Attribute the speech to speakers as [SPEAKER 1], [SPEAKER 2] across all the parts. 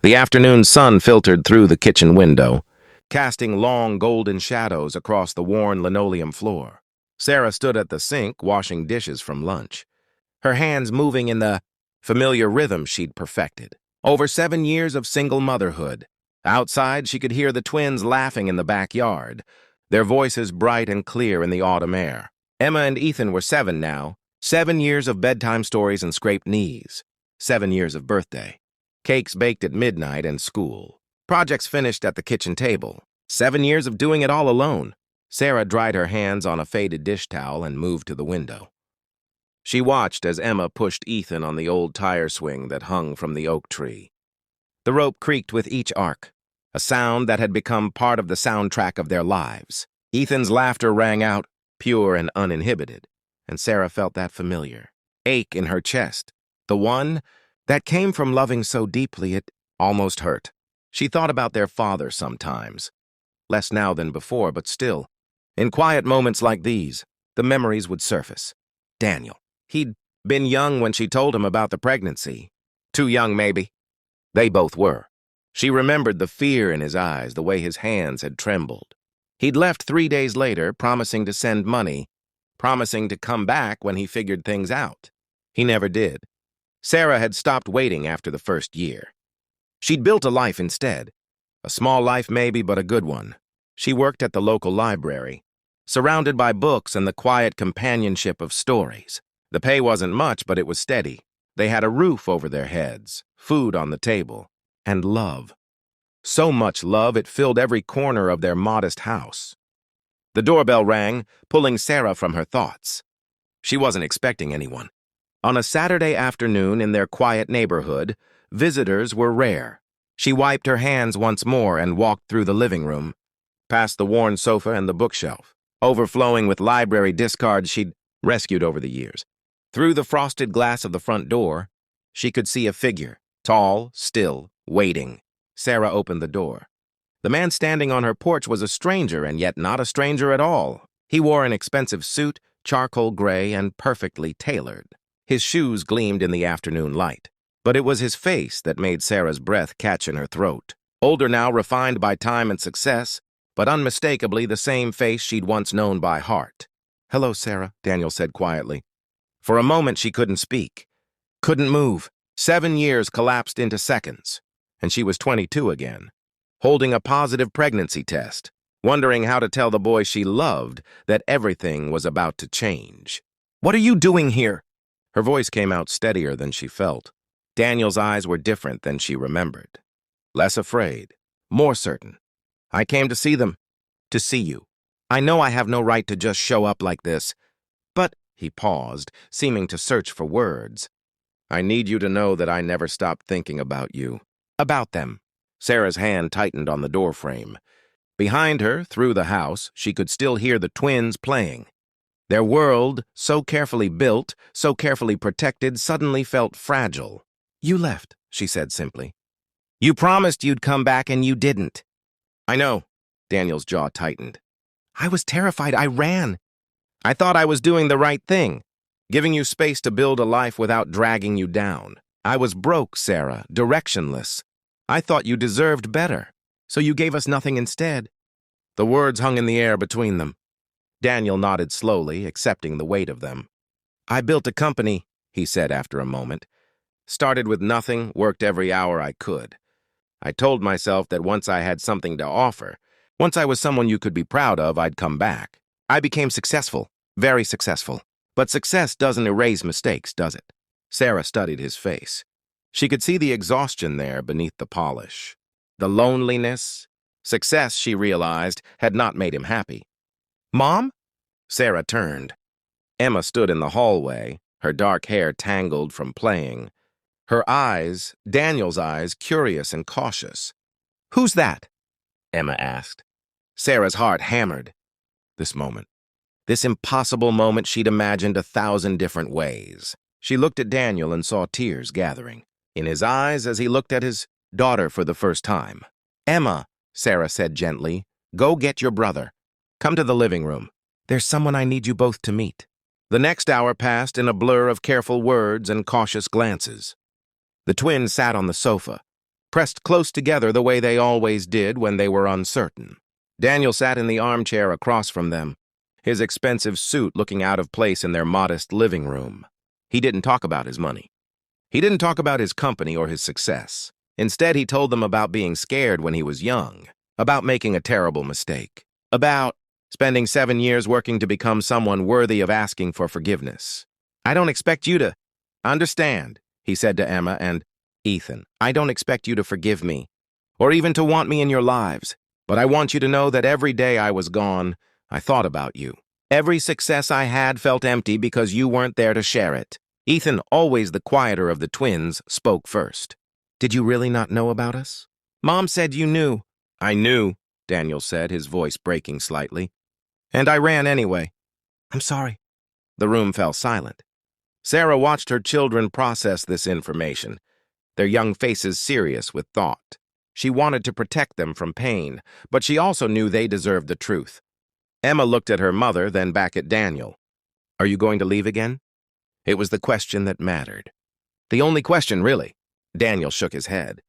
[SPEAKER 1] The afternoon sun filtered through the kitchen window, casting long golden shadows across the worn linoleum floor. Sarah stood at the sink, washing dishes from lunch, her hands moving in the familiar rhythm she'd perfected. Over 7 years of single motherhood. Outside, she could hear the twins laughing in the backyard, their voices bright and clear in the autumn air. Emma and Ethan were 7 now, 7 years of bedtime stories and scraped knees, 7 years of birthday. Cakes baked at midnight and school. Projects finished at the kitchen table. 7 years of doing it all alone. Sarah dried her hands on a faded dish towel and moved to the window. She watched as Emma pushed Ethan on the old tire swing that hung from the oak tree. The rope creaked with each arc, a sound that had become part of the soundtrack of their lives. Ethan's laughter rang out, pure and uninhibited, and Sarah felt that familiar ache in her chest, the one that came from loving so deeply it almost hurt. She thought about their father sometimes, less now than before, but still. In quiet moments like these, the memories would surface. Daniel. He'd been young when she told him about the pregnancy. Too young, maybe. They both were. She remembered the fear in his eyes, the way his hands had trembled. He'd left 3 days later, promising to send money, promising to come back when he figured things out. He never did. Sarah had stopped waiting after the first year. She'd built a life instead. A small life maybe, but a good one. She worked at the local library, surrounded by books and the quiet companionship of stories. The pay wasn't much, but it was steady. They had a roof over their heads, food on the table, and love. So much love it filled every corner of their modest house. The doorbell rang, pulling Sarah from her thoughts. She wasn't expecting anyone. On a Saturday afternoon in their quiet neighborhood, visitors were rare. She wiped her hands once more and walked through the living room, past the worn sofa and the bookshelf, overflowing with library discards she'd rescued over the years. Through the frosted glass of the front door, she could see a figure, tall, still, waiting. Sarah opened the door. The man standing on her porch was a stranger, and yet not a stranger at all. He wore an expensive suit, charcoal gray and perfectly tailored. His shoes gleamed in the afternoon light, but it was his face that made Sarah's breath catch in her throat. Older now, refined by time and success, but unmistakably the same face she'd once known by heart. "Hello, Sarah," Daniel said quietly. For a moment she couldn't speak, couldn't move. 7 years collapsed into seconds, and she was 22 again, holding a positive pregnancy test, wondering how to tell the boy she loved that everything was about to change. "What are you doing here?" Her voice came out steadier than she felt. Daniel's eyes were different than she remembered. Less afraid, more certain. "I came to see them, to see you. I know I have no right to just show up like this, but—" He paused, seeming to search for words. "I need you to know that I never stopped thinking about you." About them. Sarah's hand tightened on the doorframe. Behind her, through the house, she could still hear the twins playing. Their world, so carefully built, so carefully protected, suddenly felt fragile. "You left," she said simply. "You promised you'd come back and you didn't." "I know." Daniel's jaw tightened. "I was terrified. I ran. I thought I was doing the right thing, giving you space to build a life without dragging you down. I was broke, Sarah, directionless. I thought you deserved better, so you gave us nothing instead." The words hung in the air between them. Daniel nodded slowly, accepting the weight of them. "I built a company," he said after a moment. "Started with nothing, worked every hour I could. I told myself that once I had something to offer, once I was someone you could be proud of, I'd come back. I became successful, very successful. But success doesn't erase mistakes, does it?" Sarah studied his face. She could see the exhaustion there beneath the polish. The loneliness. Success, she realized, had not made him happy. "Mom?" Sarah turned. Emma stood in the hallway, her dark hair tangled from playing. Her eyes, Daniel's eyes, curious and cautious. "Who's that?" Emma asked. Sarah's heart hammered. This moment. This impossible moment she'd imagined 1,000 different ways. She looked at Daniel and saw tears gathering in his eyes as he looked at his daughter for the first time. "Emma," Sarah said gently, "go get your brother. Come to the living room. There's someone I need you both to meet." The next hour passed in a blur of careful words and cautious glances. The twins sat on the sofa, pressed close together the way they always did when they were uncertain. Daniel sat in the armchair across from them, his expensive suit looking out of place in their modest living room. He didn't talk about his money. He didn't talk about his company or his success. Instead, he told them about being scared when he was young, about making a terrible mistake, about spending 7 years working to become someone worthy of asking for forgiveness. "I don't expect you to understand," he said to Emma and Ethan. "I don't expect you to forgive me, or even to want me in your lives. But I want you to know that every day I was gone, I thought about you. Every success I had felt empty because you weren't there to share it." Ethan, always the quieter of the twins, spoke first. "Did you really not know about us? Mom said you knew." "I knew," Daniel said, his voice breaking slightly. "And I ran anyway." "I'm sorry." The room fell silent. Sarah watched her children process this information, their young faces serious with thought. She wanted to protect them from pain, but she also knew they deserved the truth. Emma looked at her mother, then back at Daniel. "Are you going to leave again?" It was the question that mattered. The only question, really. Daniel shook his head.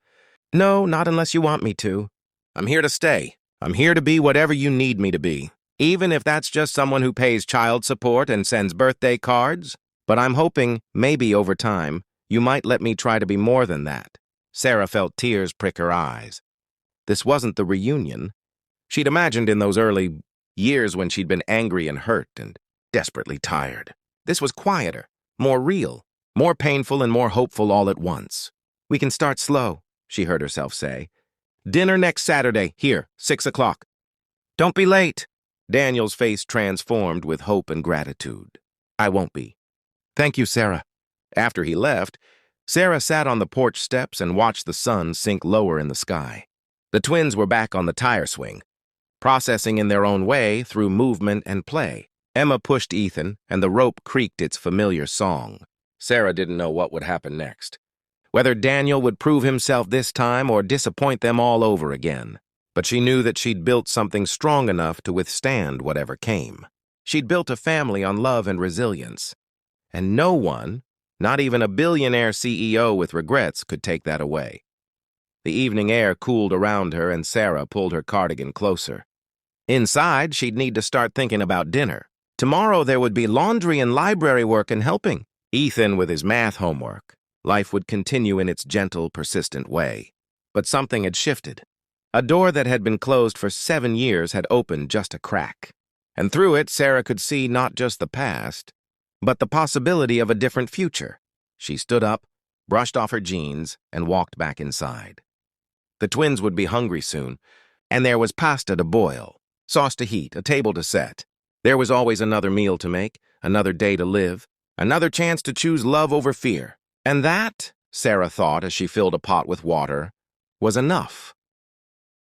[SPEAKER 1] "No, not unless you want me to. I'm here to stay. I'm here to be whatever you need me to be, even if that's just someone who pays child support and sends birthday cards. But I'm hoping, maybe over time, you might let me try to be more than that." Sarah felt tears prick her eyes. This wasn't the reunion she'd imagined in those early years when she'd been angry and hurt and desperately tired. This was quieter, more real, more painful and more hopeful all at once. "We can start slow," she heard herself say. "Dinner next Saturday, here, 6 o'clock. Don't be late." Daniel's face transformed with hope and gratitude. "I won't be." "Thank you, Sarah." After he left, Sarah sat on the porch steps and watched the sun sink lower in the sky. The twins were back on the tire swing, processing in their own way through movement and play. Emma pushed Ethan, and the rope creaked its familiar song. Sarah didn't know what would happen next, whether Daniel would prove himself this time or disappoint them all over again. But she knew that she'd built something strong enough to withstand whatever came. She'd built a family on love and resilience, and no one, not even a billionaire CEO with regrets, could take that away. The evening air cooled around her, and Sarah pulled her cardigan closer. Inside, she'd need to start thinking about dinner. Tomorrow there would be laundry and library work and helping. Ethan with his math homework. Life would continue in its gentle, persistent way. But something had shifted. A door that had been closed for 7 years had opened just a crack. And through it, Sarah could see not just the past, but the possibility of a different future. She stood up, brushed off her jeans, and walked back inside. The twins would be hungry soon, and there was pasta to boil, sauce to heat, a table to set. There was always another meal to make, another day to live, another chance to choose love over fear. And that, Sarah thought as she filled a pot with water, was enough.